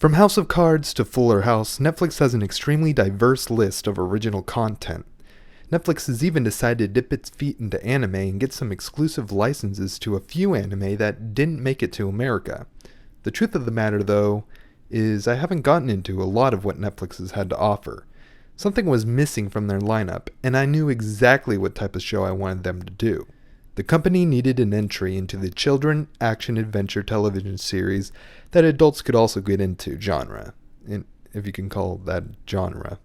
From House of Cards to Fuller House, Netflix has an extremely diverse list of original content. Netflix has even decided to dip its feet into anime and get some exclusive licenses to a few anime that didn't make it to America. The truth of the matter, though, is I haven't gotten into a lot of what Netflix has had to offer. Something was missing from their lineup, and I knew exactly what type of show I wanted them to do. The company needed an entry into the children action-adventure television series that adults could also get into genre, if you can call that genre.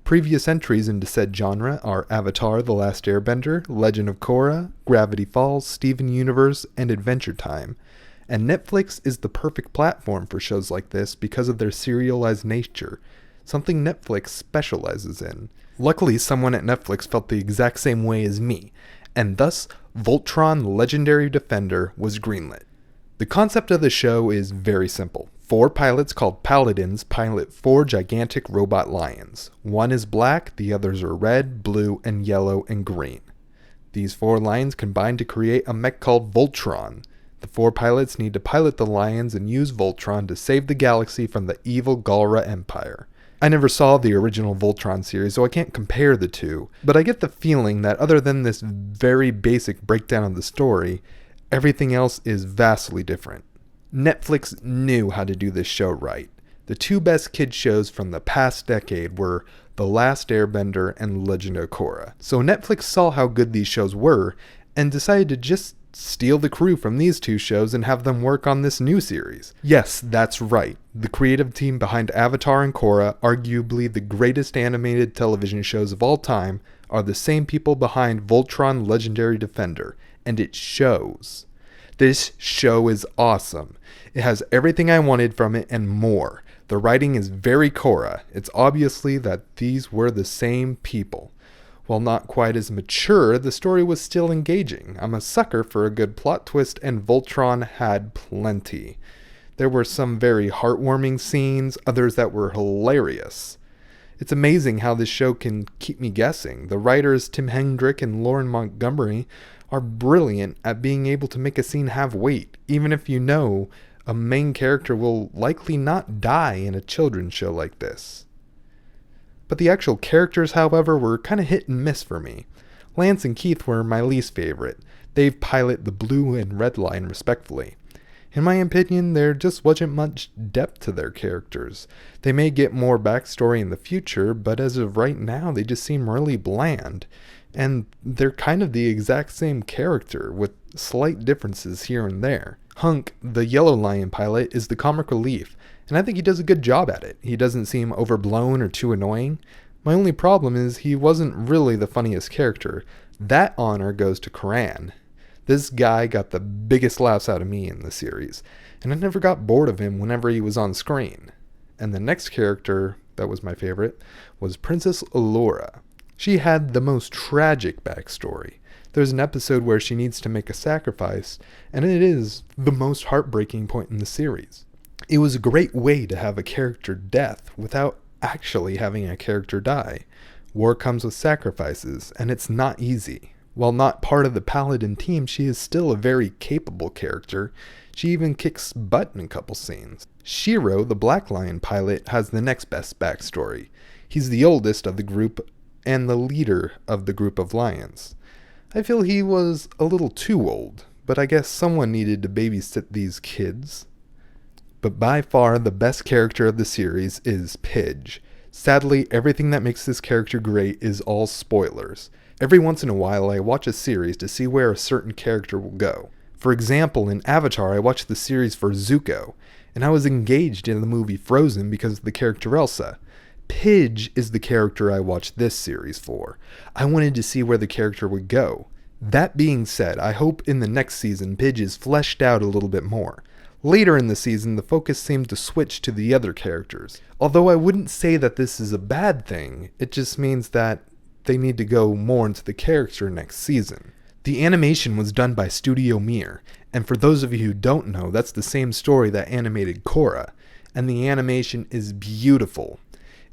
Previous entries into said genre are Avatar: The Last Airbender, Legend of Korra, Gravity Falls, Steven Universe, and Adventure Time. And Netflix is the perfect platform for shows like this because of their serialized nature, something Netflix specializes in. Luckily, someone at Netflix felt the exact same way as me, and thus Voltron Legendary Defender was greenlit. The concept of the show is very simple. 4 pilots called Paladins pilot 4 gigantic robot lions. One is black, the others are red, blue, and yellow, and green. These 4 lions combine to create a mech called Voltron. The 4 pilots need to pilot the lions and use Voltron to save the galaxy from the evil Galra Empire. I never saw the original Voltron series, so I can't compare the two, but I get the feeling that other than this very basic breakdown of the story, everything else is vastly different. Netflix knew how to do this show right. The 2 best kids shows from the past decade were The Last Airbender and Legend of Korra. So Netflix saw how good these shows were and decided to just steal the crew from these 2 shows and have them work on this new series. Yes, that's right. The creative team behind Avatar and Korra, arguably the greatest animated television shows of all time, are the same people behind Voltron Legendary Defender, and it shows. This show is awesome. It has everything I wanted from it and more. The writing is very Korra. It's obviously that these were the same people. While not quite as mature, the story was still engaging. I'm a sucker for a good plot twist, and Voltron had plenty. There were some very heartwarming scenes, others that were hilarious. It's amazing how this show can keep me guessing. The writers Tim Hendrick and Lauren Montgomery are brilliant at being able to make a scene have weight, even if you know a main character will likely not die in a children's show like this. But the actual characters, however, were kind of hit and miss for me. Lance and Keith were my least favorite. They pilot the blue and red line respectfully. In my opinion, there just wasn't much depth to their characters. They may get more backstory in the future, but as of right now, they just seem really bland. And they're kind of the exact same character, with slight differences here and there. Hunk, the yellow lion pilot, is the comic relief, and I think he does a good job at it. He doesn't seem overblown or too annoying. My only problem is he wasn't really the funniest character. That honor goes to Karan. This guy got the biggest laughs out of me in the series, and I never got bored of him whenever he was on screen. And the next character that was my favorite was Princess Allura. She had the most tragic backstory. There's an episode where she needs to make a sacrifice, and it is the most heartbreaking point in the series. It was a great way to have a character death without actually having a character die. War comes with sacrifices, and it's not easy. While not part of the Paladin team, she is still a very capable character. She even kicks butt in a couple scenes. Shiro, the Black Lion pilot, has the next best backstory. He's the oldest of the group and the leader of the group of lions. I feel he was a little too old, but I guess someone needed to babysit these kids. But by far the best character of the series is Pidge. Sadly, everything that makes this character great is all spoilers. Every once in a while I watch a series to see where a certain character will go. For example, in Avatar I watched the series for Zuko, and I was engaged in the movie Frozen because of the character Elsa. Pidge is the character I watched this series for. I wanted to see where the character would go. That being said, I hope in the next season Pidge is fleshed out a little bit more. Later in the season, the focus seemed to switch to the other characters. Although I wouldn't say that this is a bad thing, it just means that they need to go more into the character next season. The animation was done by Studio Mir, and for those of you who don't know, that's the same story that animated Korra, and the animation is beautiful.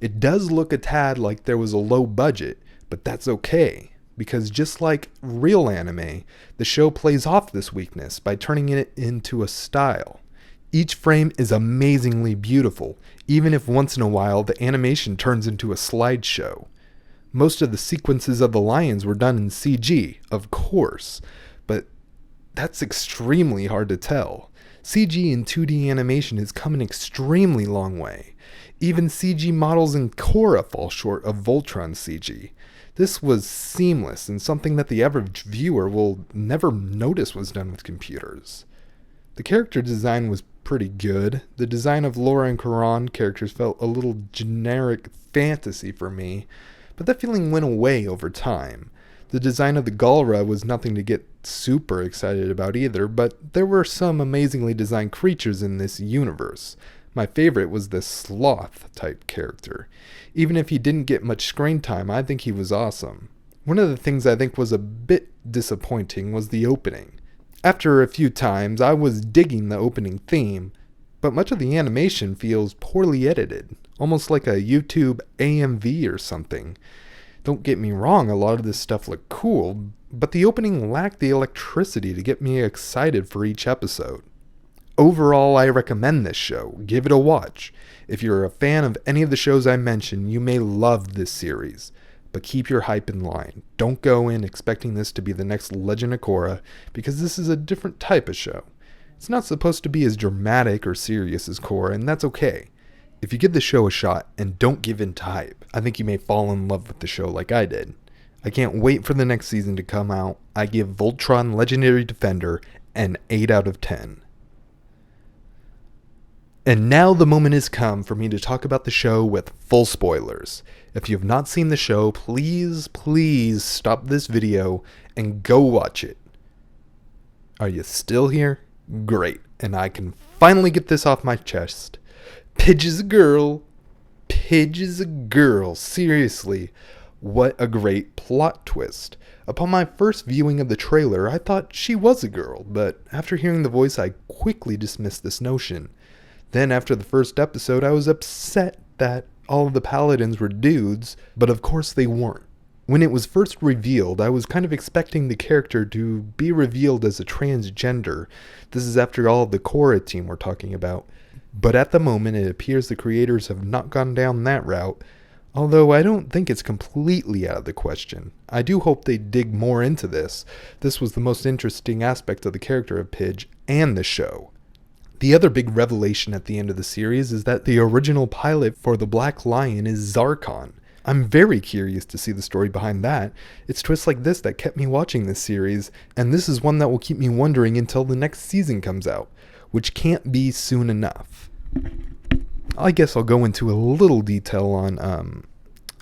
It does look a tad like there was a low budget, but that's okay, because just like real anime, the show plays off this weakness by turning it into a style. Each frame is amazingly beautiful, even if once in a while the animation turns into a slideshow. Most of the sequences of the lions were done in CG, of course, but that's extremely hard to tell. CG in 2D animation has come an extremely long way. Even CG models in Korra fall short of Voltron CG. This was seamless and something that the average viewer will never notice was done with computers. The character design was pretty good. The design of Laura and Karan characters felt a little generic fantasy for me, but that feeling went away over time. The design of the Galra was nothing to get super excited about either, but there were some amazingly designed creatures in this universe. My favorite was the sloth-type character. Even if he didn't get much screen time, I think he was awesome. One of the things I think was a bit disappointing was the opening. After a few times, I was digging the opening theme, but much of the animation feels poorly edited, almost like a YouTube AMV or something. Don't get me wrong, a lot of this stuff looked cool, but the opening lacked the electricity to get me excited for each episode. Overall, I recommend this show. Give it a watch. If you're a fan of any of the shows I mentioned, you may love this series. But keep your hype in line. Don't go in expecting this to be the next Legend of Korra, because this is a different type of show. It's not supposed to be as dramatic or serious as Korra, and that's okay. If you give the show a shot and don't give in to hype, I think you may fall in love with the show like I did. I can't wait for the next season to come out. I give Voltron Legendary Defender an 8 out of 10. And now the moment has come for me to talk about the show with full spoilers. If you have not seen the show, please stop this video and go watch it. Are you still here? Great, and I can finally get this off my chest. Pidge is a girl. Pidge is a girl. Seriously, what a great plot twist. Upon my first viewing of the trailer, I thought she was a girl, but after hearing the voice, I quickly dismissed this notion. Then after the first episode, I was upset that all of the paladins were dudes, but of course they weren't. When it was first revealed, I was kind of expecting the character to be revealed as a transgender. This is after all the Korra team we're talking about. But at the moment, it appears the creators have not gone down that route, although I don't think it's completely out of the question. I do hope they dig more into this. This was the most interesting aspect of the character of Pidge and the show. The other big revelation at the end of the series is that the original pilot for the Black Lion is Zarkon. I'm very curious to see the story behind that. It's twists like this that kept me watching this series, and this is one that will keep me wondering until the next season comes out, which can't be soon enough. I guess I'll go into a little detail on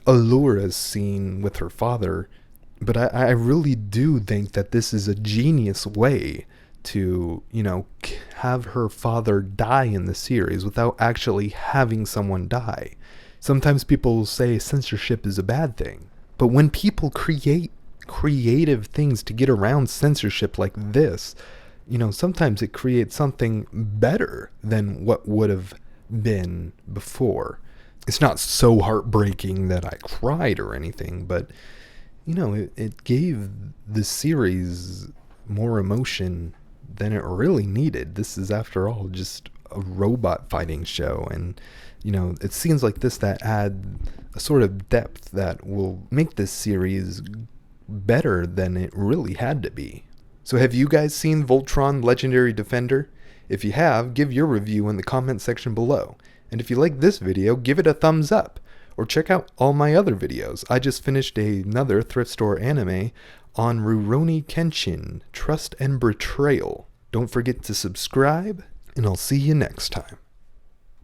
Allura's scene with her father, but I really do think that this is a genius way to, have her father die in the series without actually having someone die. Sometimes people say censorship is a bad thing, but when people create creative things to get around censorship like this, sometimes it creates something better than what would have been before. It's not so heartbreaking that I cried or anything, but, it gave the series more emotion than it really needed. This is, after all, just a robot fighting show, and it seems like this that add a sort of depth that will make this series better than it really had to be. So have you guys seen Voltron Legendary Defender? If you have, give your review in the comment section below. And if you like this video, give it a thumbs up, or check out all my other videos. I just finished another thrift store anime on Rurouni Kenshin, Trust and Betrayal. Don't forget to subscribe, and I'll see you next time.